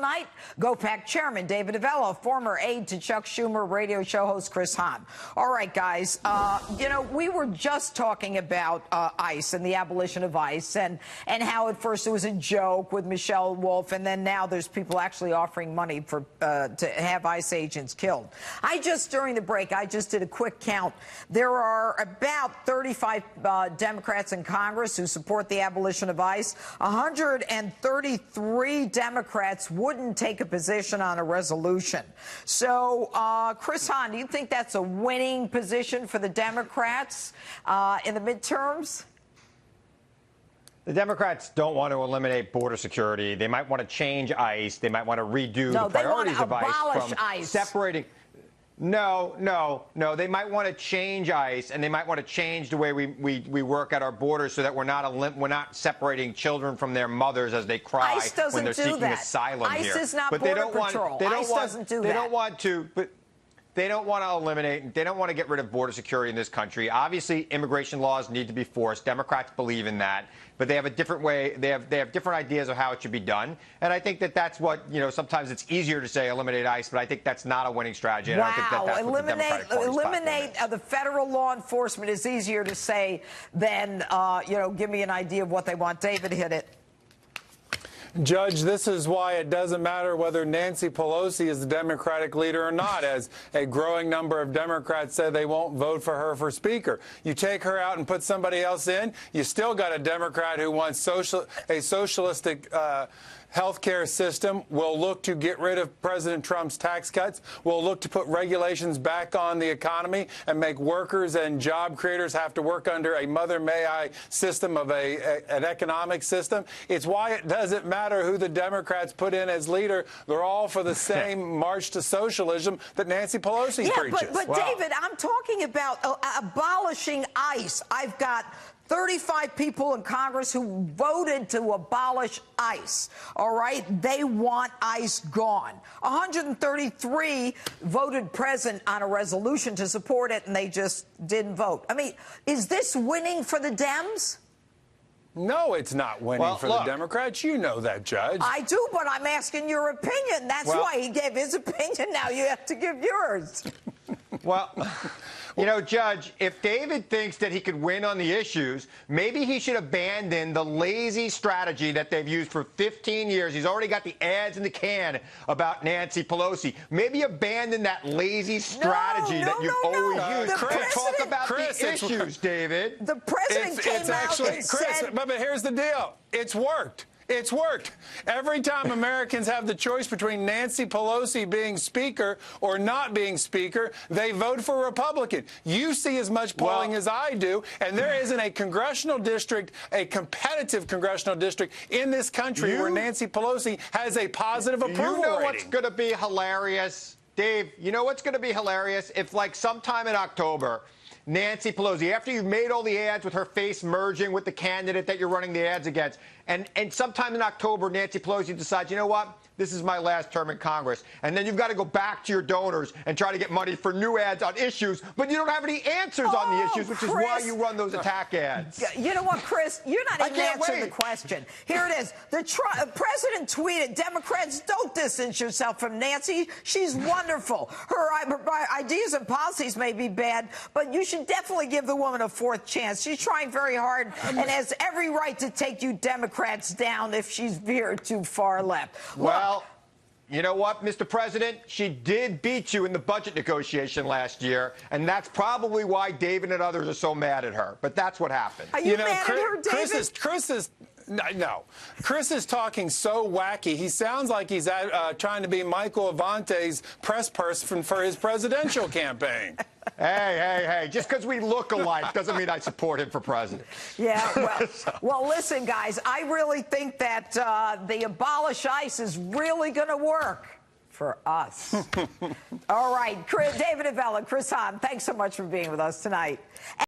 tonight, GOPAC Chairman David Avella, former aide to Chuck Schumer, radio show host Chris Hahn. All right, guys, you know, we were just talking about ICE and the abolition of ICE and how at first it was a joke with Michelle Wolf, and then now there's people actually offering money for to have ICE agents killed. During the break, I just did a quick count. There are about 35 Democrats in Congress who support the abolition of ICE. 133 Democrats wouldn't take a position on a resolution. So, Chris Hahn, do you think that's a winning position for the Democrats in the midterms? The Democrats don't want to eliminate border security. They might want to change ICE. They might want to redo the priorities of ICE from separating. No. They might want to change ICE, and they might want to change the way we work at our borders so that we're not separating children from their mothers as they cry when they're seeking asylum here. ICE is not border patrol. ICE doesn't do that. They don't want to, but they don't want to eliminate, they don't want to get rid of border security in this country. Obviously, immigration laws need to be forced. Democrats believe in that. But they have a different way, they have different ideas of how it should be done. And I think that that's what, you know, sometimes it's easier to say eliminate ICE, but I think that's not a winning strategy. And wow. I don't think that that's what the Democratic Party's eliminate the federal law enforcement is easier to say than, you know, give me an idea of what they want. David, hit it. Judge, this is why it doesn't matter whether Nancy Pelosi is the Democratic leader or not, as a growing number of Democrats say they won't vote for her for Speaker. You take her out and put somebody else in, you still got a Democrat who wants a socialistic health care system, will look to get rid of President Trump's tax cuts, will look to put regulations back on the economy and make workers and job creators have to work under a mother may I system of an economic system. It's why it doesn't matter who the Democrats put in as leader. They're all for the same march to socialism that Nancy Pelosi preaches. But wow. David, I'm talking about abolishing ICE. I've got 35 people in Congress who voted to abolish ICE. All right? They want ICE gone. 133 voted present on a resolution to support it, and they just didn't vote. I mean, is this winning for the Dems? No, it's not winning for the Democrats. You know that, Judge. I do, but I'm asking your opinion. That's why he gave his opinion. Now you have to give yours. Well, you know, Judge, if David thinks that he could win on the issues, maybe he should abandon the lazy strategy that they've used for 15 years. He's already got the ads in the can about Nancy Pelosi. Maybe abandon that lazy strategy that you've always used to talk about the issues, David. The president came out and said... But here's the deal. It's worked. It's worked. Every time Americans have the choice between Nancy Pelosi being Speaker or not being Speaker, they vote for Republican. You see as much polling as I do, and there isn't a congressional district, a competitive congressional district in this country where Nancy Pelosi has a positive approval rating. You know what's going to be hilarious? Dave, you know what's going to be hilarious? If, like, sometime in October, Nancy Pelosi, after you've made all the ads with her face merging with the candidate that you're running the ads against, and sometime in October, Nancy Pelosi decides, you know what? This is my last term in Congress. And then you've got to go back to your donors and try to get money for new ads on issues, but you don't have any answers on the issues, which is why you run those attack ads. You know what, Chris? You're not even answering the question. Here it is. The president tweeted, Democrats, don't distance yourself from Nancy. She's wonderful. Her ideas and policies may be bad, but you should definitely give the woman a fourth chance. She's trying very hard and has every right to take you Democrats down if she's veered too far left. Well, you know what, Mr. President? She did beat you in the budget negotiation last year, and that's probably why David and others are so mad at her. But that's what happened. Are you mad at her, David? Chris is talking so wacky. He sounds like he's trying to be Michael Avante's press person for his presidential campaign. Hey, just because we look alike doesn't mean I support him for president. Yeah, well, listen, guys, I really think that the abolish ICE is really going to work for us. All right, David Avella, Chris Hahn, thanks so much for being with us tonight.